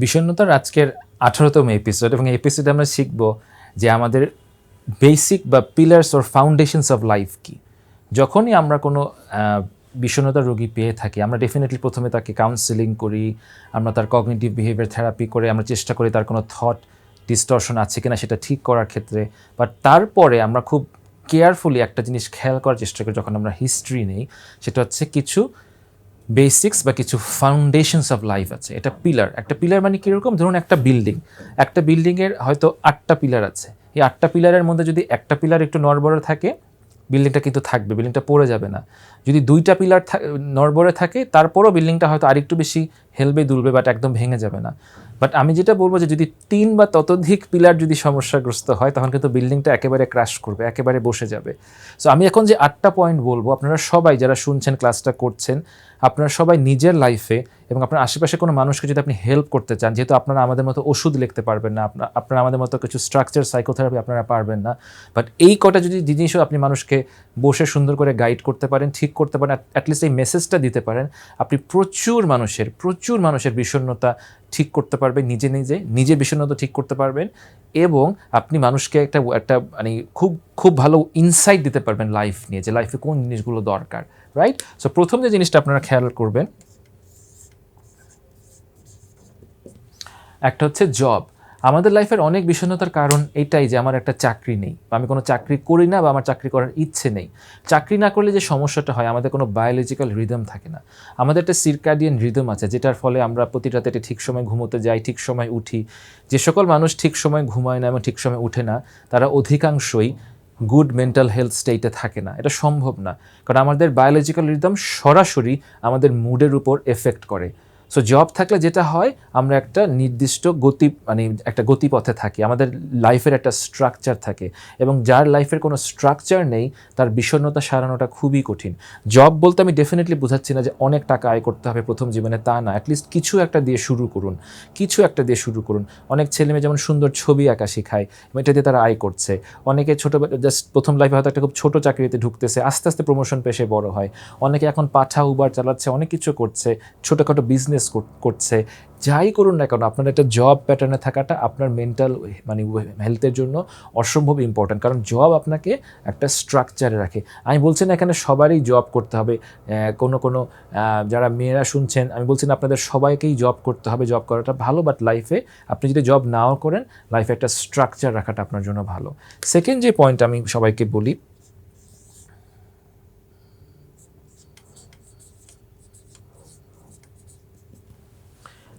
বিষণ্ণতার আজকের 18তম এপিসোড, এবং এই এপিসোডে আমরা শিখব যে আমাদের বেসিক বা pillars or foundations of life কী। যখনই আমরা কোনো বিষণ্ণতার রোগী পেয়ে থাকি, আমরা ডেফিনেটলি প্রথমে তাকে কাউন্সেলিং করি, আমরা তার কগনিটিভ বিহেভিয়ার থেরাপি করে আমরা চেষ্টা করি তার কোনো থট ডিস্টরশন আছে কিনা সেটা ঠিক করার ক্ষেত্রে। বাট তারপরে আমরা খুব কেয়ারফুলি একটা জিনিস খেয়াল করার চেষ্টা করি যখন আমরা হিস্ট্রি নেই, সেটা হচ্ছে কিছু বেসিক্স বা কিছু ফাউন্ডেশনস অফ লাইফ আছে। এটা পিলার, একটা পিলার মানে কীরকম, ধরুন একটা বিল্ডিংয়ের হয়তো 8টা পিলার আছে। এই 8টা পিলারের মধ্যে যদি একটা পিলার একটু নড়বড়ে থাকে, বিল্ডিংটা কিন্তু থাকবে, বিল্ডিংটা পড়ে যাবে না। যদি 2টা পিলার নড়বড়ে থাকে, তারপরও বিল্ডিংটা হয়তো আরেকটু বেশি হেলবে দুলবে, বাট একদম ভেঙে যাবে না। বাট আমি যেটা বলবো যে যদি 3 বা ততোধিক পিলার যদি সমস্যাগ্রস্ত হয়, তখন কিন্তু বিল্ডিংটা একেবারে ক্র্যাশ করবে, একেবারে বসে যাবে। সো আমি এখন যে 8টা পয়েন্ট বলবো, আপনারা সবাই যারা শুনছেন, ক্লাসটা করছেন, আপনারা সবাই নিজের লাইফে এবং আপনার আশেপাশে কোনো মানুষকে যদি আপনি হেল্প করতে চান, যেহেতু আপনারা আমাদের মতো ওষুধ লিখতে পারবেন না, আপনারা আমাদের মতো কিছু স্ট্রাকচার সাইকোথেরাপি আপনারা পারবেন না, বাট এই কটা যদি জিনিসও আপনি মানুষকে বসে সুন্দর করে গাইড করতে পারেন, ঠিক করতে পারেন, অ্যাটলিস্ট এই মেসেজটা দিতে পারেন, আপনি প্রচুর মানুষের বিষণ্ণতা ঠিক করতে পারবেন, নিজে বিষণ্ণতা ঠিক করতে পারবেন, এবং আপনি মানুষকে একটা মানে খুব ভালো ইনসাইট দিতে পারবেন লাইফ নিয়ে, যে লাইফে কোন জিনিসগুলো দরকার, রাইট? সো প্রথম যে জিনিসটা আপনারা খেয়াল করবেন, একটা হচ্ছে জব। আমাদের লাইফের অনেক বিষণ্ণতার কারণ এটাই যে আমার একটা চাকরি নেই, বা আমি কোনো চাকরি করি না, বা আমার চাকরি করার ইচ্ছে নেই। চাকরি না করলে যে সমস্যাটা হয়, আমাদের কোনো বায়োলজিক্যাল রিদম থাকে না। আমাদের একটা সিরকাডিয়ান রিদম আছে, যেটার ফলে আমরা প্রতি রাতে ঠিক সময় ঘুমোতে যাই, ঠিক সময় উঠি। যে সকল মানুষ ঠিক সময় ঘুমায় না এবং ঠিক সময় উঠে না, তারা অধিকাংশই গুড মেন্টাল হেলথ স্টেটে থাকে না। এটা সম্ভব না, কারণ আমাদের বায়োলজিক্যাল রিদম সরাসরি আমাদের মুডের উপর এফেক্ট করে। সো জব থাকলে যেটা হয়, আমরা একটা নির্দিষ্ট একটা গতিপথে থাকি, আমাদের লাইফের একটা স্ট্রাকচার থাকে, এবং যার লাইফের কোনো স্ট্রাকচার নেই, তার বিষণ্ণতা সারানোটা খুবই কঠিন। জব বলতে আমি ডেফিনেটলি বোঝাচ্ছি না যে অনেক টাকা আয় করতে হবে প্রথম জীবনে, তা না। অ্যাটলিস্ট কিছু একটা দিয়ে শুরু করুন। অনেক ছেলেমেয়ে যেমন সুন্দর ছবি আঁকা শেখায়, এটা দিয়ে তারা আয় করছে। অনেকে জাস্ট প্রথম লাইফে হয়তো একটা খুব ছোটো চাকরিতে ঢুকতেছে, আস্তে আস্তে প্রমোশন পেশে বড় হয়। অনেকে এখন পাঠা উবার চালাচ্ছে, অনেক কিছু করছে, ছোটোখাটো বিজনেস করছে। যাই করুন না কেন, আপনার একটা জব প্যাটার্নে থাকাটা আপনার মেন্টাল হেলথের জন্য অসম্ভব ইম্পর্ট্যান্ট, কারণ জব আপনাকে একটা স্ট্রাকচারে রাখে। আমি বলছি না এখানে সবারই জব করতে হবে, কোনো যারা মেয়েরা শুনছেন, আমি বলছি না আপনাদের সবাইকেই জব করতে হবে, জব করাটা ভালো, বাট লাইফে আপনি যদি জব নাও করেন, লাইফে একটা স্ট্রাকচার রাখাটা আপনার জন্য ভালো। সেকেন্ড যে পয়েন্ট আমি সবাইকে বলি,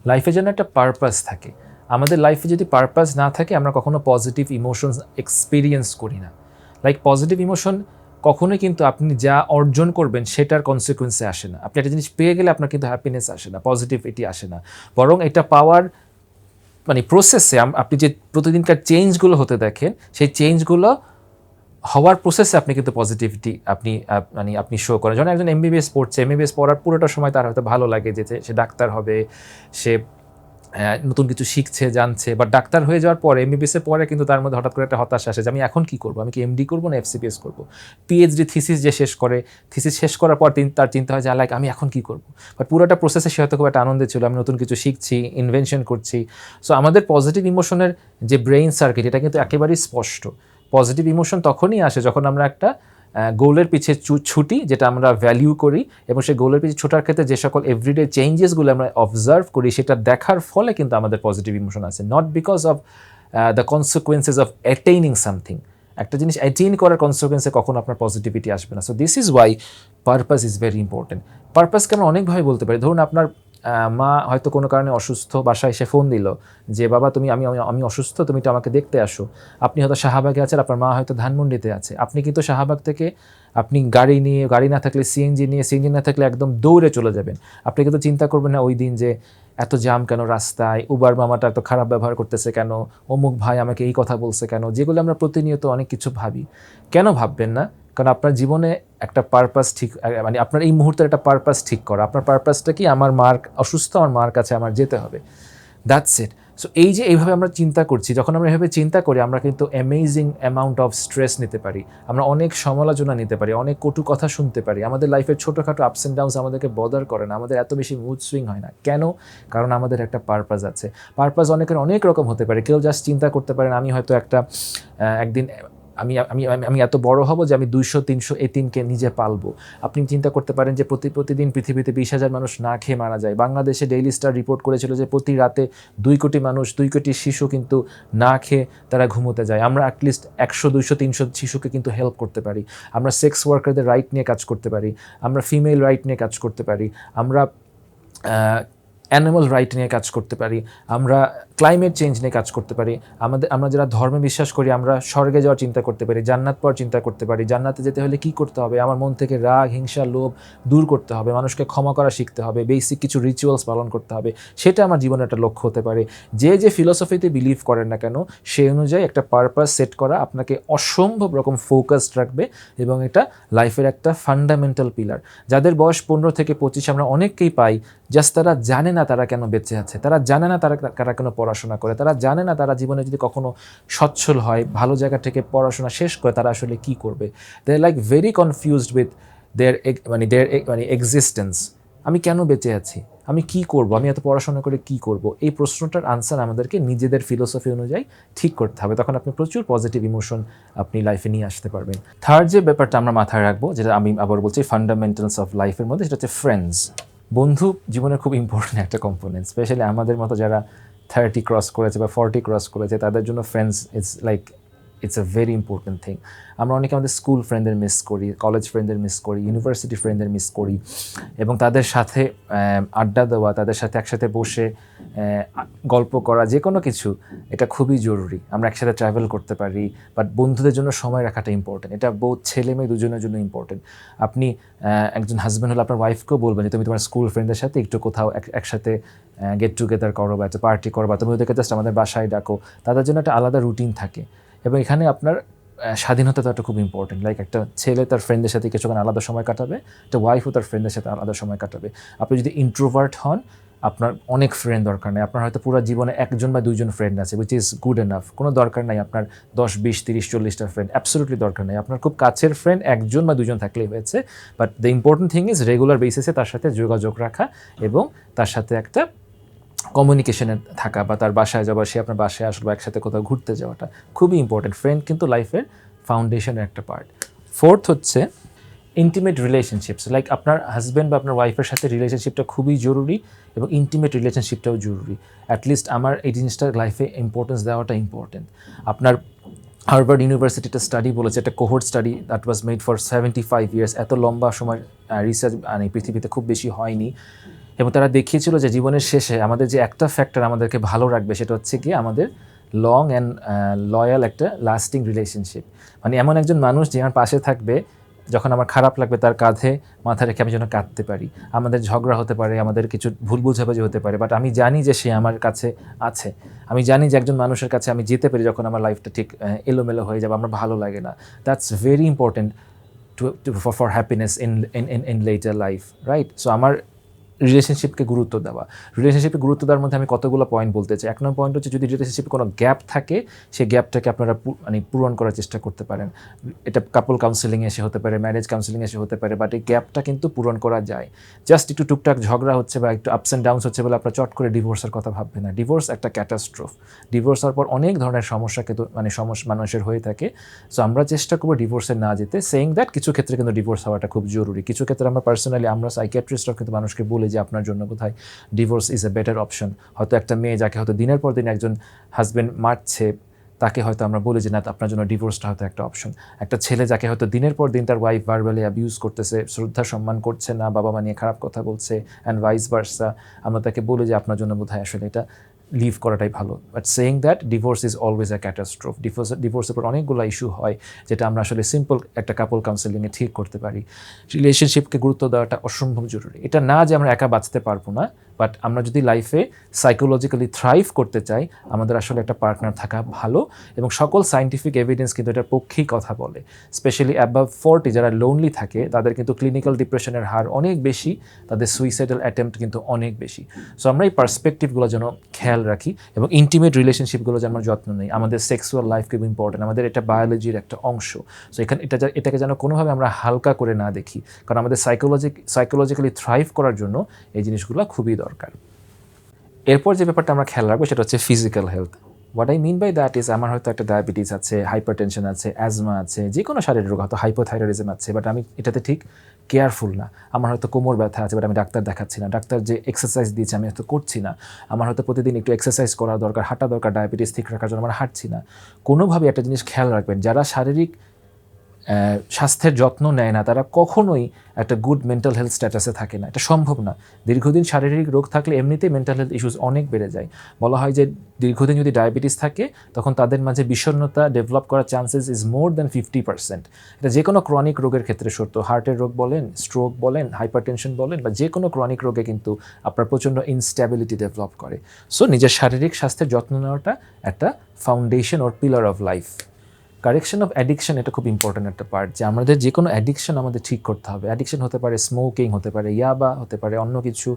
লাইফে যেন একটা পারপাস থাকে। আমাদের লাইফে যদি পারপাস না থাকে, আমরা কখনো পজিটিভ ইমোশনস এক্সপিরিয়েন্স করি না। লাইক পজিটিভ ইমোশন কখনোই কিন্তু আপনি যা অর্জন করবেন সেটার কনসিকুয়েন্সে আসে না। আপনি একটা জিনিস পেয়ে গেলে আপনার কিন্তু হ্যাপিনেস আসে না, পজিটিভিটি আসে না, বরং এটা পাওয়ার প্রসেসে আপনি যে প্রতিদিনকার চেঞ্জগুলো হতে দেখেন, সেই চেঞ্জগুলো হওয়ার প্রসেসে আপনি কিন্তু পজিটিভিটি আপনি শো করেন। যখন একজন এমবিবিএস পড়ছে, এমবিবিএস পড়ার পুরোটা সময় তার হয়তো ভালো লাগে যে সে ডাক্তার হবে, সে নতুন কিছু শিখছে, জানছে, বাট ডাক্তার হয়ে যাওয়ার পরে, এমবিবিএসের পরে কিন্তু তার মধ্যে হঠাৎ করে একটা হতাশা আসে যে আমি এখন কী করবো, আমি কি এমডি করবো না এফসিপিএস করবো। পিএইচডি থিসিস যে শেষ করে, থিসিস শেষ করার পর তার চিন্তা হয় যে আমি এখন কী করবো। বাট পুরোটা প্রসেসে সে হয়তো খুব একটা আনন্দে ছিল, আমি নতুন কিছু শিখছি, ইনভেনশন করছি। সো আমাদের পজিটিভ ইমোশনের যে ব্রেইন সার্কিট, এটা কিন্তু একেবারেই স্পষ্ট। পজিটিভ ইমোশন তখনই আসে যখন আমরা একটা গোলের পিছে ছুটি, যেটা আমরা ভ্যালিউ করি, এবং সেই গোলের পিছে ছোটার ক্ষেত্রে যে সকল এভরিডে চেঞ্জেসগুলো আমরা অবজার্ভ করি, সেটা দেখার ফলে কিন্তু আমাদের পজিটিভ ইমোশন আসে, not because of the consequences of অ্যাটেইনিং something. একটা জিনিস অ্যাটেইন করার কনসিকুয়েন্সে কখনো আপনার পজিটিভিটি আসবে না। So this is why purpose is very important. পারপাসকে আমরা অনেকভাবে বলতে পারি। ধরুন আপনার মা হয়তো কোনো কারণে অসুস্থ, বাসায় এসে ফোন দিল যে বাবা আমি অসুস্থ, তুমি তো আমাকে দেখতে আসো। আপনি হয়তো শাহবাগে আছেন, আপনার মা হয়তো ধানমন্ডিতে আছে। আপনি কিন্তু শাহবাগ থেকে আপনি গাড়ি না থাকলে সিএনজি না থাকলে একদম দৌড়ে চলে যাবেন। আপনি কিন্তু চিন্তা করবেন না ওই দিন যে এত জাম কেন রাস্তায়, উবার মামাটা এত খারাপ ব্যবহার করতেছে কেন, অমুক ভাই আমাকে এই কথা বলছে কেন, যেগুলো আমরা প্রতিনিয়ত অনেক কিছু ভাবি। কেন ভাববেন না? কারণ আপনার জীবনে একটা পারপাস ঠিক, আপনার এই মুহূর্তের একটা পারপাস ঠিক করা। আপনার পারপাসটা কি? আমার মার অসুস্থ, আমার মার কাছে আমার যেতে হবে। That's it. সো এই যে এইভাবে আমরা চিন্তা করছি, যখন আমরা এভাবে চিন্তা করি আমরা কিন্তু অ্যামেজিং অ্যামাউন্ট অফ স্ট্রেস নিতে পারি, আমরা অনেক সমালোচনা নিতে পারি, অনেক কটু কথা শুনতে পারি, আমাদের লাইফের ছোটোখাটো আপস অ্যান্ড ডাউনস আমাদেরকে বদার করে না, আমাদের এত বেশি মুড সুইং হয় না। কেন? কারণ আমাদের একটা পারপাস আছে। পারপাস অনেকের অনেক রকম হতে পারে। কেউ জাস্ট চিন্তা করতে পারেন আমি হয়তো একটা একদিন আমি আমি আমি এত বড় হব যে আমি 200-300 এতিমকে নিজে পালবো। আপনি চিন্তা করতে পারেন যে প্রতিদিন পৃথিবীতে 20,000 মানুষ না খেয়ে মারা যায়। বাংলাদেশে ডেইলি স্টার রিপোর্ট করেছিল যে প্রতি রাতে 2 কোটি মানুষ, 2 কোটি শিশু কিন্তু না খেয়ে তারা ঘুমোতে যায়। আমরা অ্যাটলিস্ট 100, 200, 300 শিশুকে কিন্তু হেল্প করতে পারি। আমরা সেক্স ওয়ার্কারদের রাইট নিয়ে কাজ করতে পারি, আমরা ফিমেল রাইট নিয়ে কাজ করতে পারি, আমরা অ্যানিমাল রাইট নিয়ে কাজ করতে পারি, আমরা ক্লাইমেট চেঞ্জ নিয়ে কাজ করতে পারি, আমরা যারা ধর্মে বিশ্বাস করি আমরা স্বর্গে যাওয়ার চিন্তা করতে পারি, জান্নাত পাওয়ার চিন্তা করতে পারি। জান্নাতে যেতে হলে কী করতে হবে? আমার মন থেকে রাগ, হিংসা, লোভ দূর করতে হবে, মানুষকে ক্ষমা করা শিখতে হবে, বেসিক কিছু রিচুয়ালস পালন করতে হবে। সেটা আমার জীবনের একটা লক্ষ্য হতে পারে। যে ফিলসফিতে বিলিভ করেন না কেন সেই অনুযায়ী একটা পারপাস সেট করা আপনাকে অসম্ভব রকম ফোকাসড রাখবে এবং এটা লাইফের একটা ফান্ডামেন্টাল পিলার। যাদের বয়স 15 থেকে 25 আমরা অনেককেই পাই, জাস্ট তারা জানে না তারা কেন বেঁচে আছে, তারা জানে না তারা কেন পড়াশোনা করে, তারা জানে না তারা জীবনে যদি কখনো সচ্ছল হয়, ভালো জায়গা থেকে পড়াশোনা শেষ করে তারা আসলে কি করবে। They are like very confused with their existence. আমি কেন বেঁচে আছি, আমি কি করব, আমি এত পড়াশোনা করে কি করব? এই প্রশ্নটার আনসার আমাদেরকে নিজেদের ফিলোসফি অনুযায়ী ঠিক করতে হবে। তখন আপনি প্রচুর পজিটিভ ইমোশন আপনি লাইফে নিয়ে আসতে পারবেন। থার্ড যে ব্যাপারটা আমরা মাথায় রাখবো, যেটা আমি আবার বলছি ফান্ডামেন্টালস অফ লাইফের মধ্যে, সেটা হচ্ছে ফ্রেন্ডস। বন্ধু জীবনের খুব ইম্পর্টেন্ট একটা কম্পোনেন্ট, স্পেশালি আমাদের মতো যারা 30 ক্রস করেছে বা 40 ক্রস করেছে তাদের জন্য friends it's a very important thing. আমরা অনেকে আমাদের স্কুল ফ্রেন্ডদের মিস করি, কলেজ ফ্রেন্ডদের মিস করি, ইউনিভার্সিটি ফ্রেন্ডদের মিস করি, এবং তাদের সাথে আড্ডা দেওয়া, তাদের সাথে একসাথে বসে গল্প করা, যে কোনো কিছু, এটা খুবই জরুরি। আমরা একসাথে ট্রাভেল করতে পারি, বাট বন্ধুদের জন্য সময় রাখাটা ইম্পর্টেন্ট। এটা বহু ছেলে মেয়ে দুজনের জন্য ইম্পর্টেন্ট। আপনি একজন হাজব্যান্ড হলে আপনার ওয়াইফকেও বলবেন যে তুমি তোমার স্কুল ফ্রেন্ডদের সাথে একটু কোথাও একসাথে গেট টুগেদার করো বা একটা পার্টি করো, বা তুমি ওদেরকে জাস্ট আমাদের বাসায় ডাকো। তাদের জন্য একটা আলাদা রুটিন থাকে, এবং এখানে আপনার স্বাধীনতা তো একটা খুব ইম্পর্টেন্ট। লাইক একটা ছেলে তার ফ্রেন্ডের সাথে কিছুক্ষণ আলাদা সময় কাটাবে, একটা ওয়াইফও তার ফ্রেন্ডের সাথে আলাদা সময় কাটাবে। আপনি যদি ইন্ট্রোভার্ট হন, আপনার অনেক ফ্রেন্ড দরকার নেই। আপনার হয়তো পুরো জীবনে 1জন বা 2জন ফ্রেন্ড আছে, উইচ ইজ গুড এনাফ। কোনো দরকার নাই আপনার 10, 20, 30, 40টা ফ্রেন্ড, অ্যাবসলিউটলি দরকার নেই। আপনার খুব কাছের ফ্রেন্ড 1জন বা 2জন থাকলেই হয়েছে। But the important thing is regular বেসিসে তার সাথে যোগাযোগ রাখা এবং তার সাথে একটা কমিউনিকেশনে থাকা, বা তার বাসায় যাওয়া, সে আপনার বাসায় আসলে একসাথে কোথাও ঘুরতে যাওয়াটা খুবই ইম্পর্টেন্ট। ফ্রেন্ড কিন্তু লাইফের ফাউন্ডেশনের একটা পার্ট। ফোর্থ হচ্ছে ইন্টিমেট রিলেশনশিপস। লাইক আপনার হাজব্যান্ড বা আপনার ওয়াইফের সাথে রিলেশনশিপটা খুবই জরুরি, এবং ইন্টিমেট রিলেশনশিপটাও জরুরি। অ্যাটলিস্ট আমার এই জিনিসটার লাইফে ইম্পর্টেন্স দেওয়াটা ইম্পর্টেন্ট। আপনার হার্ভার্ড ইউনিভার্সিটিটা স্টাডি বলেছে, একটা cohort study that was made for 75 years. এত লম্বা সময় রিসার্চ পৃথিবীতে খুব বেশি হয়নি, এবং তারা দেখিয়েছিল যে জীবনের শেষে আমাদের যে একটা ফ্যাক্টর আমাদেরকে ভালো রাখবে সেটা হচ্ছে কি আমাদের লং অ্যান্ড লয়াল একটা লাস্টিং রিলেশনশিপ। মানে এমন একজন মানুষ যে আমার পাশে থাকবে, যখন আমার খারাপ লাগবে তার কাঁধে মাথা রেখে আমি যেন কাঁদতে পারি। আমাদের ঝগড়া হতে পারে, আমাদের কিছু ভুল বোঝাবুঝি হতে পারে, বাট আমি জানি যে সে আমার কাছে আছে। আমি জানি যে একজন মানুষের কাছে আমি যেতে পারি যখন আমার লাইফটা ঠিক এলোমেলো হয়ে যাবে, আমার ভালো লাগে না। That's very important for happiness in letter life, right? So আমার রিলেশনশিপকে গুরুত্ব দেওয়া। রিলেশনশিপে গুরুত্ব দেওয়ার মধ্যে আমি কতগুলো পয়েন্ট বলতে চাই। 1 নম্বর পয়েন্ট হচ্ছে যদি রিলেশনশিপে কোনো গ্যাপ থাকে, সেই গ্যাপটাকে আপনারা পূরণ করার চেষ্টা করতে পারেন। এটা কাপল কাউন্সেলিংয়ে এসে হতে পারে, ম্যারেজ কাউন্সেলিংয়ে এসে হতে পারে, বাট এই গ্যাপটা কিন্তু পূরণ করা যায়। জাস্ট একটু টুকটাক ঝগড়া হচ্ছে বা একটু আপস অ্যান্ড ডাউনস হচ্ছে বলে আপনার চট করে ডিভোর্সের কথা ভাববে না। ডিভোর্স একটা ক্যাটাস্ট্রোফ। ডিভোর্স হওয়ার পর অনেক ধরনের সমস্যা কিন্তু সমস্যা মানুষের হয়ে থাকে। সো আমরা চেষ্টা করবো ডিভোর্সে না যেতে। সেইং দ্যাট কিছু ক্ষেত্রে কিন্তু ডিভোর্স হওয়াটা খুব জরুরি। কিছু ক্ষেত্রে আমরা পার্সোনালি, আমরা সাইকিয়াট্রিস্টরা কিন্তু মানুষকে বলি যে আপনার জন্য কোথায় divorce is a better option. হয়তো একটা মেয়ে যাকে হয়তো দিনের পর দিন একজন হাজব্যান্ড মারছে, তাকে হয়তো আমরা বলি যে না, আপনার জন্য ডিভোর্সটা হয়তো একটা অপশন। একটা ছেলে যাকে হয়তো দিনের পর দিন তার ওয়াইফ ভার্বালি অ্যাবিউজ করতেছে, শ্রদ্ধা সম্মান করছে না, বাবা মা নিয়ে খারাপ কথা বলছে, অ্যান্ড ভাইস ভার্সা, আমরা তাকে বলি যে আপনার জন্য বোধহয় আসলে এটা লিভ করাটাই ভালো। But saying that divorce is always a catastrophe. ডিভোর্সের পর অনেকগুলো ইস্যু হয় যেটা আমরা আসলে সিম্পল একটা কাপল কাউন্সেলিংয়ে ঠিক করতে পারি। রিলেশনশিপকে গুরুত্ব দেওয়াটা অসম্ভব জরুরি। এটা না যে আমরা একা বাঁচতে পারবো না, বাট আমরা যদি লাইফে সাইকোলজিক্যালি থ্রাইভ করতে চাই আমাদের আসলে একটা পার্টনার থাকা ভালো, এবং সকল সায়েন্টিফিক এভিডেন্স কিন্তু এটার পক্ষেই কথা বলে। স্পেশালি অ্যাবাভ 40 যারা লোনলি থাকে তাদের কিন্তু ক্লিনিক্যাল ডিপ্রেশনের হার অনেক বেশি, তাদের সুইসাইডাল অ্যাটেম্প্ট কিন্তু অনেক বেশি। সো আমরা এই পার্সপেক্টিভগুলো যেন খেয়াল রাখি এবং ইন্টিমেট রিলেশনশিপগুলো যেন আমরা যত্ন নেই। আমাদের সেক্সুয়াল লাইফ খুব ইম্পর্টেন্ট, আমাদের এটা বায়োলজির একটা অংশ। সো এটাকে যেন কোনোভাবে আমরা হালকা করে না দেখি, কারণ আমাদের সাইকোলজিক্যালি থ্রাইভ করার জন্য এই জিনিসগুলো খুবই দরকার। এরপর যে ব্যাপারটা আমরা খেয়াল রাখবো সেটা হচ্ছে physical health. What I mean by that is, আমার হয়তো একটা ডায়াবেটিস আছে, হাইপারটেনশন আছে, অ্যাজমা আছে, যে কোনো শারীরিক রোগ, হয়তো হাইপোথাইরয়েডিজম আছে, বাট আমি এটাতে ঠিক কেয়ারফুল না। আমার হয়তো কোমর ব্যথা আছে, বাট আমি ডাক্তার দেখাচ্ছি না। ডাক্তার যে এক্সারসাইজ দিয়েছে আমি হয়তো করছি না। আমার হয়তো প্রতিদিন একটু এক্সারসাইজ করা দরকার, হাঁটা দরকার ডায়াবেটিস ঠিক রাখার জন্য, আমার হাঁটছি না। কোনোভাবে একটা জিনিস খেয়াল রাখবেন, যারা শারীরিক স্বাস্থ্যের যত্ন নেয় না তারা কখনোই একটা গুড মেন্টাল হেলথ স্ট্যাটাসে থাকে না, এটা সম্ভব না। দীর্ঘদিন শারীরিক রোগ থাকলে এমনিতেই মেন্টাল হেলথ ইস্যুস অনেক বেড়ে যায়। বলা হয় যে দীর্ঘদিন যদি ডায়াবেটিস থাকে তখন তাদের মাঝে বিষণ্ণতা ডেভেলপ করার চান্সেস ইজ মোর দ্যান 50%। এটা যে কোনো ক্রনিক রোগের ক্ষেত্রে সত্য, হার্টের রোগ বলেন, স্ট্রোক বলেন, হাইপারটেনশন বলেন, বা যে কোনো ক্রনিক রোগে কিন্তু আপনার প্রচণ্ড ইনস্ট্যাবিলিটি ডেভেলপ করে। সো নিজের শারীরিক স্বাস্থ্যের যত্ন নেওয়াটা একটা foundation or pillar of life. Correction of addiction এটা খুব ইম্পর্ট্যান্ট একটা পার্ট, যে আমাদের যে কোনো অ্যাডিকশন আমাদের ঠিক করতে হবে। অ্যাডিকশন হতে পারে স্মোকিং, হতে পারে ইয়াবা, হতে পারে অন্য কিছু,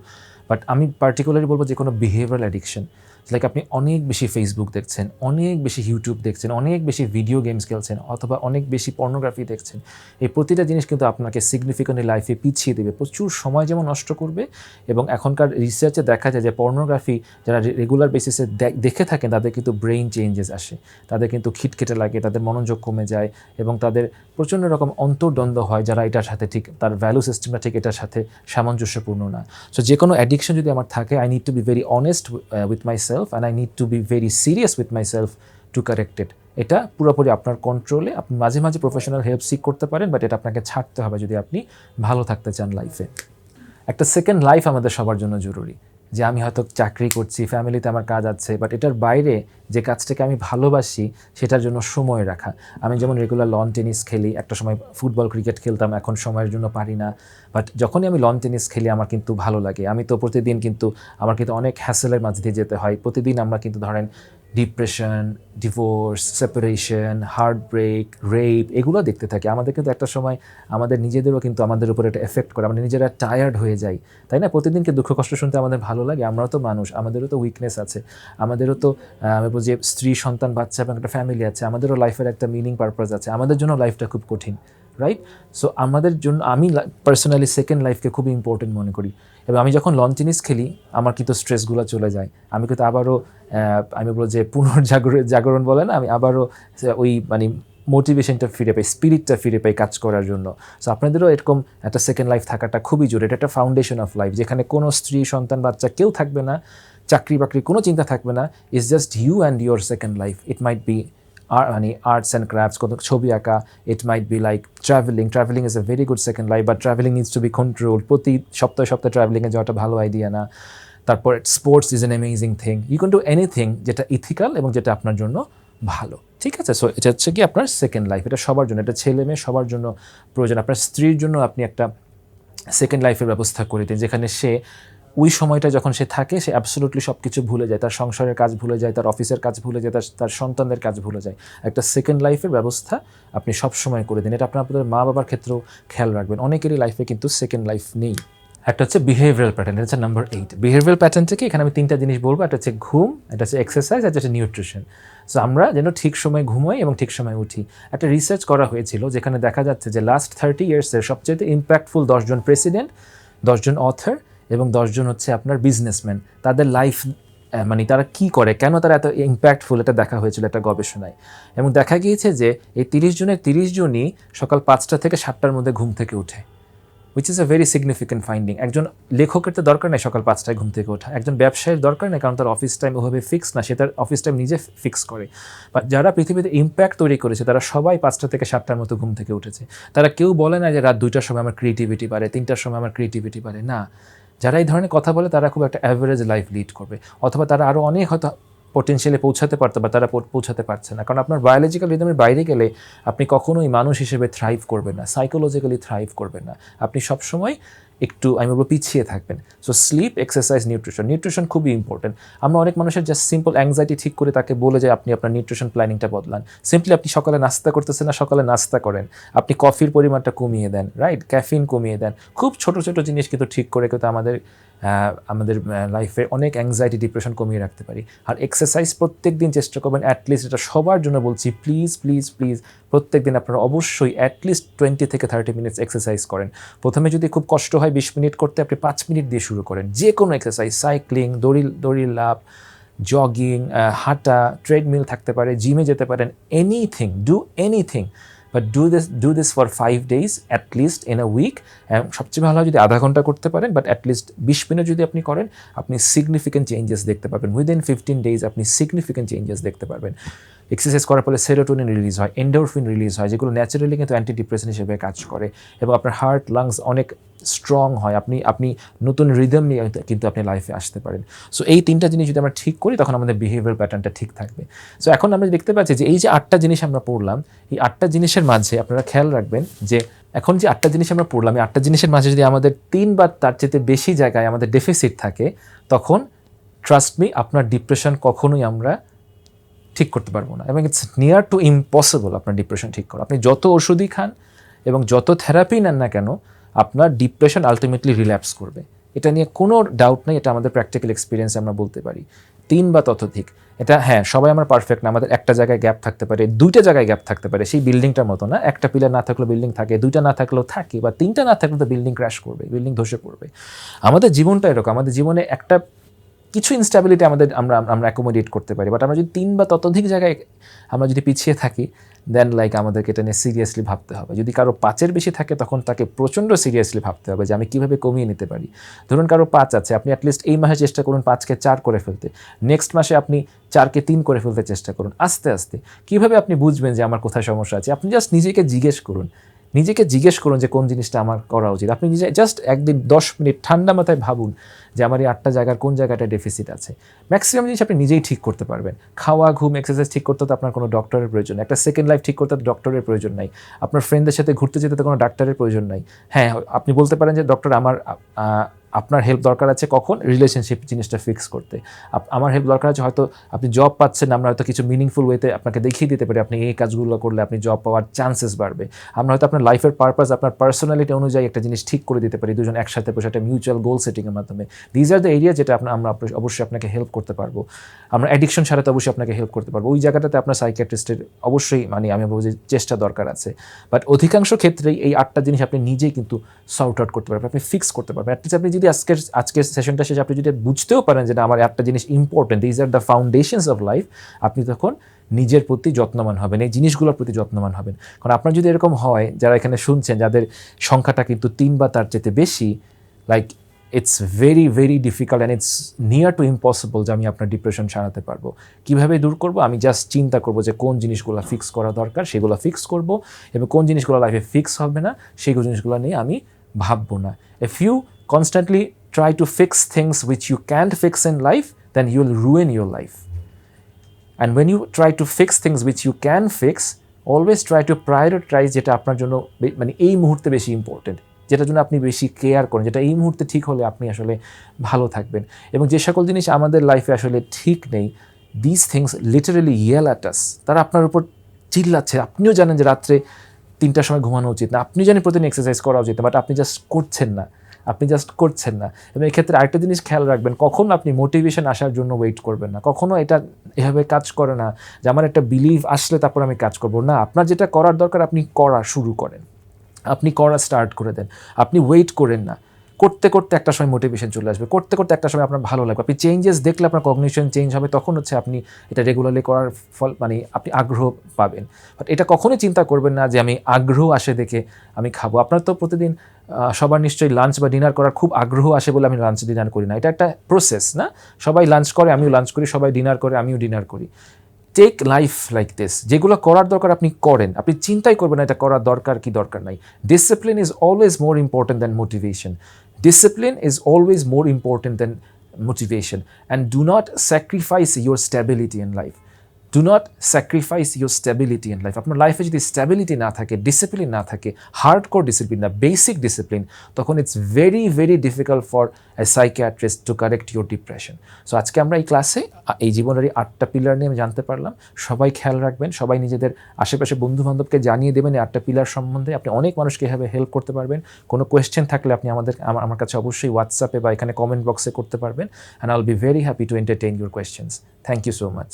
বাট আমি পার্টিকুলারলি বলবো যে কোনো বিহেভিয়ারাল অ্যাডিকশন। লাইক আপনি অনেক বেশি ফেসবুক দেখছেন, অনেক বেশি ইউটিউব দেখছেন, অনেক বেশি ভিডিও গেমস খেলছেন, অথবা অনেক বেশি পর্নোগ্রাফি দেখছেন। এই প্রতিটা জিনিস কিন্তু আপনাকে সিগনিফিক্যান্টলি লাইফে পিছিয়ে দেবে, প্রচুর সময় যেমন নষ্ট করবে। এবং এখনকার রিসার্চে দেখা যায় যে পর্নোগ্রাফি যারা রেগুলার বেসিসে দেখে থাকেন তাদের কিন্তু ব্রেইন চেঞ্জেস আসে, তাদের কিন্তু খিটখিটে লাগে, তাদের মনোযোগ কমে যায়, এবং তাদের প্রচণ্ড রকম অন্তর্দ্বন্দ্ব হয় যারা এটার সাথে ঠিক, তার ভ্যালু সিস্টেমটা ঠিক এটার সাথে সামঞ্জস্যপূর্ণ না। সো যে কোনো অ্যাডিকশন যদি আমার থাকে, I need to be very honest with my self and I need to be very serious with myself to correct it. এটা পুরোপুরি আপনার কন্ট্রোলে। আপনি মাঝে মাঝে প্রফেশনাল হেল্প সিক করতে পারেন, বাট এটা আপনাকে ছাড়তে হবে যদি আপনি ভালো থাকতে চান লাইফে। একটা সেকেন্ড লাইফ আমাদের সবার জন্য জরুরি। যে আমি হয়তো চাকরি করছি, ফ্যামিলিতে আমার কাজ আছে, বাট এটার বাইরে যে কাজটাকে আমি ভালোবাসি সেটার জন্য সময় রাখা। আমি যেমন রেগুলার লন টেনিস খেলি, একটা সময় ফুটবল ক্রিকেট খেলতাম, এখন সময়ের জন্য পারি না। বাট যখনই আমি লন টেনিস খেলি আমার কিন্তু ভালো লাগে। আমি তো প্রতিদিন কিন্তু আমার কিন্তু অনেক হ্যাসেলের মাঝ দিয়ে যেতে হয়। প্রতিদিন আমরা কিন্তু ধরেন depression, divorce, separation, heartbreak, rape এগুলো দেখতে থাকি। আমাদের কিন্তু একটা সময় আমাদের নিজেদেরও কিন্তু আমাদের উপর এটা এফেক্ট করে, আমরা নিজেরা টায়ার্ড হয়ে যাই, তাই না? প্রতিদিনকে দুঃখ কষ্ট শুনতে আমাদের ভালো লাগে। আমরাও তো মানুষ, আমাদেরও তো উইকনেস আছে, আমাদেরও তো আমি বলছি স্ত্রী, সন্তান, বাচ্চা এবং একটা ফ্যামিলি আছে, আমাদেরও লাইফের একটা মিনিং পারপাস আছে, আমাদের জন্য লাইফটা খুব কঠিন, রাইট? সো আমাদের জন্য আমি পার্সোনালি সেকেন্ড লাইফকে খুবই ইম্পর্টেন্ট মনে করি। এবং আমি যখন লন টেনিস খেলি আমার কিন্তু স্ট্রেসগুলো চলে যায়, আমি কিন্তু আবারও আমি বলবো যে জাগরণ বলে না, আমি আবারও ওই মানে মোটিভেশনটা ফিরে পাই, স্পিরিটটা ফিরে পাই কাজ করার জন্য। সো আপনাদেরও এরকম একটা সেকেন্ড লাইফ থাকাটা খুবই জরুরি। এটা একটা ফাউন্ডেশন অফ লাইফ, যেখানে কোনো স্ত্রী, সন্তান, বাচ্চা কেউ থাকবে না, চাকরি বাকরি কোনো চিন্তা থাকবে না। It's just you and your second life. It might be মানে আর্টস অ্যান্ড ক্রাফটস, কোনো ছবি আঁকা, it might be like travelling is a very good second life, but travelling needs to be control. প্রতি সপ্তাহে ট্রাভেলিংয়ে যাওয়াটা ভালো আইডিয়া না। তারপর sports is an amazing thing, you can do anything যেটা ইথিক্যাল এবং যেটা আপনার জন্য ভালো, ঠিক আছে? সো এটা হচ্ছে কি আপনার সেকেন্ড লাইফ, এটা সবার জন্য, এটা ছেলে মেয়ে সবার জন্য প্রয়োজন। আপনার স্ত্রীর জন্য আপনি একটা সেকেন্ড লাইফের ব্যবস্থা করে দিন, যেখানে সে ওই সময়টা যখন সে থাকে সে অ্যাবসোলুটলি সব কিছু ভুলে যায়, তার সংসারের কাজ ভুলে যায়, তার অফিসের কাজ ভুলে যায়, তার সন্তানদের কাজ ভুলে যায়। একটা সেকেন্ড লাইফের ব্যবস্থা আপনি সব সময় করে দিন। এটা আপনাদের মা বাবার ক্ষেত্রেও খেয়াল রাখবেন, অনেকেরই লাইফে কিন্তু সেকেন্ড লাইফ নেই। একটা হচ্ছে বিহেভিয়ারাল প্যাটার্ন, এটা হচ্ছে নাম্বার 8। বিহেভিয়ারাল প্যাটার্ন থেকে এখানে আমি 3টা জিনিস বলবো, একটা হচ্ছে ঘুম, এটা হচ্ছে এক্সারসাইজ, এটা হচ্ছে নিউট্রিশন। সো আমরা যেন ঠিক সময় ঘুমাই এবং ঠিক সময় উঠি। একটা রিসার্চ করা হয়েছিল যেখানে দেখা যাচ্ছে যে লাস্ট 30 ইয়ার্সের সবচেয়ে ইম্প্যাক্টফুল 10 জন প্রেসিডেন্ট, 10 জন অথর এবং 10 জন হচ্ছে আপনার বিজনেসম্যান, তাদের লাইফ মানে তারা কি করে, কেন তারা এত ইম্প্যাক্টফুল, এটা দেখা হয়েছিল একটা গবেষণায়। এবং দেখা গিয়েছে যে এই 30 জনের 30 জনই সকাল 5টা থেকে 7টার মধ্যে ঘুম থেকে উঠে, which is a very significant finding. একজন লেখকের তো দরকার নেই সকাল 5টায় ঘুম থেকে ওঠা, একজন ব্যবসায়ীর দরকার নেই, কারণ তার অফিস টাইম ওভাবে ফিক্স না, সে তার অফিস টাইম নিজে ফিক্স করে। বাট যারা পৃথিবীতে ইম্প্যাক্ট তৈরি করেছে তারা সবাই 5টা থেকে 7টার মতো ঘুম থেকে উঠেছে। তারা কেউ বলে না যে রাত 2টার সময় আমার ক্রিয়েটিভিটি বাড়ে, 3টার সময় আমার ক্রিয়েটিভিটি বাড়ে, না। যারা এই ধরনের কথা বলে তারা খুব একটা অ্যাভারেজ লাইফ লিড করবে, অথবা তারা আরও অনেক হয়তো পটেনশিয়ালে পৌঁছাতে পারতো বা তারা পৌঁছাতে পারছে না, কারণ আপনার বায়োলজিক্যাল রিদমের বাইরে গেলে আপনি কখনোই মানুষ হিসেবে থ্রাইভ করবেন না, সাইকোলজিক্যালি থ্রাইভ করবেন না, আপনি সবসময় একটু আমি বলবো পিছিয়ে থাকবেন। সো স্লিপ, এক্সারসাইজ, নিউট্রিশন খুবই ইম্পর্টেন্ট। আমরা অনেক মানুষের জাস্ট সিম্পল অ্যাংজাইটি ঠিক করে তাকে বলে যে আপনি আপনার নিউট্রিশন প্ল্যানিংটা বদলান। সিম্পলি আপনি সকালে নাস্তা করতেছেন না, সকালে নাস্তা করেন, আপনি কফির পরিমাণটা কমিয়ে দেন, রাইট, ক্যাফিন কমিয়ে দেন। খুব ছোট ছোট জিনিস কিন্তু ঠিক করে কিন্তু আমাদের লাইফে অনেক অ্যাংজাইটি, ডিপ্রেশন কমিয়ে রাখতে পারি। আর এক্সারসাইজ প্রত্যেক দিন চেষ্টা করবেন অ্যাটলিস্ট, এটা সবার জন্য বলছি, প্লিজ প্লিজ প্লিজ প্রত্যেক দিন আপনারা অবশ্যই অ্যাটলিস্ট 20 থেকে 30 মিনিটস এক্সারসাইজ করেন। প্রথমে যদি খুব কষ্ট হয় 20 মিনিট করতে, আপনি 5 মিনিট দিয়ে শুরু করেন। যে কোনো এক্সারসাইজ, সাইক্লিং, দড়ির লাফ, জগিং, হাঁটা, ট্রেডমিল থাকতে পারে, জিমে যেতে পারেন, anything, do anything, but do this for 5 days at least in a week. সবচেয়ে ভালো হয় যদি আধা ঘন্টা করতে পারেন, বাট অ্যাটলিস্ট 20 মিনিট যদি আপনি করেন, আপনি সিগনিফিক্যান্ট চেঞ্জেস দেখতে পারবেন। উইদিন 15 days আপনি সিগনিফিক্যান্ট চেঞ্জেস দেখতে পারবেন। এক্সারসাইজ করার ফলে সেরোটোনিন রিলিজ হয়, এন্ডোরফিন রিলিজ হয়, যেগুলো ন্যাচারালি কিন্তু অ্যান্টি ডিপ্রেশন হিসেবে কাজ করে, এবং আপনার হার্ট, লাংস অনেক স্ট্রং হয়। আপনি নতুন রিদম নিয়ে কিন্তু আপনি লাইফে আসতে পারেন। সো এই 3টা জিনিস যদি আমরা ঠিক করি, তখন আমাদের বিহেভিয়ার প্যাটার্নটা ঠিক থাকবে। সো এখন আমরা দেখতে পাচ্ছি যে এই যে 8টা জিনিস আমরা পড়লাম, এই 8টা জিনিসের মাঝে আপনারা খেয়াল রাখবেন যে এখন যে 8টা জিনিস আমরা পড়লাম, এই 8টা জিনিসের মাঝে যদি আমাদের 3 বা তার চেয়ে বেশি জায়গায় আমাদের ডেফিসিট থাকে, তখন ট্রাস্ট মি, আপনার ডিপ্রেশন কখনোই আমরা ঠিক করতে পারবো না, এবং ইটস নিয়ার টু ইম্পসিবল আপনার ডিপ্রেশন ঠিক করা। আপনি যত ওষুধই খান এবং যত থেরাপি নেন না কেন, আপনার ডিপ্রেশন আলটিমেটলি রিল্যাপস করবে। এটা নিয়ে কোনো ডাউট নেই, এটা আমাদের প্র্যাকটিক্যাল এক্সপিরিয়েন্স আমরা বলতে পারি। 3 বা ততোধিক, এটা হ্যাঁ, সবাই আমরা পারফেক্ট না, আমাদের একটা জায়গায় গ্যাপ থাকতে পারে, 2টা জায়গায় গ্যাপ থাকতে পারে, সেই বিল্ডিংটার মতো না, একটা পিলার না থাকলেও বিল্ডিং থাকে, 2টা না থাকলেও থাকে, বা 3টা না থাকলেও তো বিল্ডিং ক্র্যাশ করবে, বিল্ডিং ধসে পড়বে। আমাদের জীবনটা এরকম, আমাদের জীবনে একটা কিছু ইনস্ট্যাবিলিটি আমরা অ্যাকোমোডেট করতে পারি, বাট আমরা যদি 3 বা ততোধিক জায়গায় আমরা যদি পিছিয়ে থাকি, দেন আমাদেরকে এটা নিয়ে সিরিয়াসলি ভাবতে হবে। যদি কারো 5-এর বেশি থাকে, তখন তাকে প্রচণ্ড সিরিয়াসলি ভাবতে হবে যে আমি কীভাবে কমিয়ে নিতে পারি। ধরুন কারো 5 আছে, আপনি অ্যাটলিস্ট এই মাসে চেষ্টা করুন 5কে 4 করে ফেলতে, নেক্সট মাসে আপনি 4কে 3 করে ফেলতে চেষ্টা করুন। আস্তে আস্তে কীভাবে আপনি বুঝবেন যে আমার কোথায় সমস্যা আছে? আপনি জাস্ট নিজেকে জিজ্ঞেস করুন যে কোন জিনিসটা আমার করা উচিত। আপনি নিজে জাস্ট একদিন 10 মিনিট ঠান্ডা মাথায় ভাবুন যে আমার এই 8টা জায়গার কোন জায়গাটা ডেফিসিট আছে। ম্যাক্সিমাম জিনিস আপনি নিজেই ঠিক করতে পারবেন। খাওয়া, ঘুম, এক্সারসাইজ ঠিক করতে তো আপনার কোনো ডক্টরের প্রয়োজন নেই। একটা সেকেন্ড লাইফ ঠিক করতে তো ডক্টরের প্রয়োজন নাই। আপনার ফ্রেন্ডদের সাথে ঘুরতে যেতে তো কোনো ডাক্তারের প্রয়োজন নাই। হ্যাঁ, আপনি বলতে পারেন যে ডক্টর আপনার হেল্প দরকার আছে কখন? রিলেশনশিপ জিনিসটা ফিক্স করতে। আমার হেল্প দরকার আছে, হয়তো আপনি জব পাচ্ছেন, আমরা হয়তো কিছু মিনিংফুল ওয়েতে আপনাকে দেখিয়ে দিতে পারি, আপনি এই কাজগুলো করলে আপনি জব পাওয়ার চান্সেস বাড়বে। আমরা হয়তো আপনার লাইফের পারপাস, আপনার পার্সোনালিটি অনুযায়ী একটা জিনিস ঠিক করে দিতে পারি, দুজন একসাথে বসে একটা মিউচুয়াল গোল সেটিংয়ের মাধ্যমে। দিজ আর দ্য এরিয়া যেটা আমরা অবশ্যই আপনাকে হেল্প করতে পারবো। আমরা অ্যাডিকশন ছাড়াতে অবশ্যই আপনাকে হেল্প করতে পারবো। ওই জায়গাটাতে আপনার সাইকিয়াট্রিস্টের অবশ্যই আমি বলবো যে চেষ্টা দরকার আছে। বাট অধিকাংশ ক্ষেত্রেই এই 8টা জিনিস আপনি নিজেই কিন্তু সর্ট আউট করতে পারবেন, আপনি ফিক্স করতে পারবেন। অ্যাটলিস্ট আপনি যদি আজকের সেশনটা শেষে আপনি যদি বুঝতেও পারেন যে আমার 8টা জিনিস important, these are the foundations of life, আপনি তখন নিজের প্রতি যত্নবান হবেন, এই জিনিসগুলোর প্রতি যত্নবান হবেন। কারণ আপনার যদি এরকম হয়, যারা এখানে শুনছেন, যাদের সংখ্যাটা কিন্তু 3 বা তার চেয়ে বেশি, like it's very very difficult and it's near to impossible যে আমি আপনার ডিপ্রেশন সারাতে পারবো। কীভাবে দূর করবো? আমি জাস্ট চিন্তা করবো যে কোন জিনিসগুলো ফিক্স করা দরকার, সেগুলো ফিক্স করব, এবং কোন জিনিসগুলো লাইফে ফিক্স হবে না, সেই জিনিসগুলো নিয়ে আমি ভাববো না। If you constantly try to fix things which you can't fix in life, then you will ruin your life. And when you try to fix things which you can fix, always try to prioritize যেটা আপনার জন্য মানে এই মুহূর্তে বেশি important, যেটার জন্য আপনি বেশি কেয়ার করেন, যেটা এই মুহূর্তে ঠিক হলে আপনি আসলে ভালো থাকবেন। এবং যে সকল জিনিস আমাদের লাইফে আসলে ঠিক নেই, these things literally yell at us, তারা আপনার উপর চিল্লাচ্ছে। আপনিও জানেন যে রাত্রে 3টার সময় ঘুমানো উচিত না, আপনি জানেন প্রতিদিন এক্সারসাইজ করা উচিত না, বাট আপনি জাস্ট করছেন না। এবং এক্ষেত্রে আরেকটা জিনিস খেয়াল রাখবেন, কখনো আপনি মোটিভেশন আসার জন্য ওয়েট করবেন না। কখনো এটা এভাবে কাজ করে না যে আমার একটা বিলিভ আসলে তারপর আমি কাজ করবো না। আপনার যেটা করার দরকার আপনি করা শুরু করেন, আপনি করা স্টার্ট করে দেন, আপনি ওয়েট করেন না। করতে করতে একটা সময় মোটিভেশন চলে আসবে, করতে করতে একটা সময় আপনার ভালো লাগবে, আপনি চেঞ্জেস দেখলে আপনার কগনিশন চেঞ্জ হবে, তখন আপনি এটা রেগুলারলি করার ফল আপনি আগ্রহ পাবেন। বাট এটা কখনোই চিন্তা করবেন না যে আমি আগ্রহ আসে দেখে আমি খাবো। আপনার তো প্রতিদিন সবার নিশ্চয়ই লাঞ্চ বা ডিনার করার খুব আগ্রহ আসে বলে আমি লাঞ্চ ডিনার করি না, এটা একটা প্রসেস না? সবাই লাঞ্চ করে, আমিও লাঞ্চ করি, সবাই ডিনার করে, আমিও ডিনার করি। টেক লাইফ লাইক দিস, যেগুলো করার দরকার আপনি করেন, আপনি চিন্তাই করবেন না এটা করার দরকার কি দরকার নাই। Discipline is always more important than motivation. Discipline is always more important than motivation, and do not sacrifice your stability in life. Do not sacrifice your stability in life. আপনার লাইফে যদি স্ট্যাবিলিটি না থাকে, ডিসিপ্লিন না থাকে, hardcore discipline না, basic discipline, তখন it's very very difficult for a psychiatrist to correct your depression. So আজকে আমরা এই ক্লাসে এই জীবনের এই 8টা পিলার নিয়ে আমি জানতে পারলাম। সবাই খেয়াল রাখবেন, সবাই নিজেদের আশেপাশে বন্ধুবান্ধবকে জানিয়ে দেবেন এই 8টা পিলার সম্বন্ধে। আপনি অনেক মানুষকে এভাবে হেল্প করতে পারবেন। কোনো কোয়েশ্চেন থাকলে আপনি আমার কাছে অবশ্যই হোয়াটসঅ্যাপে বা এখানে কমেন্ট বক্সে করতে পারবেন, and I will be very happy to entertain your questions. Thank you so much.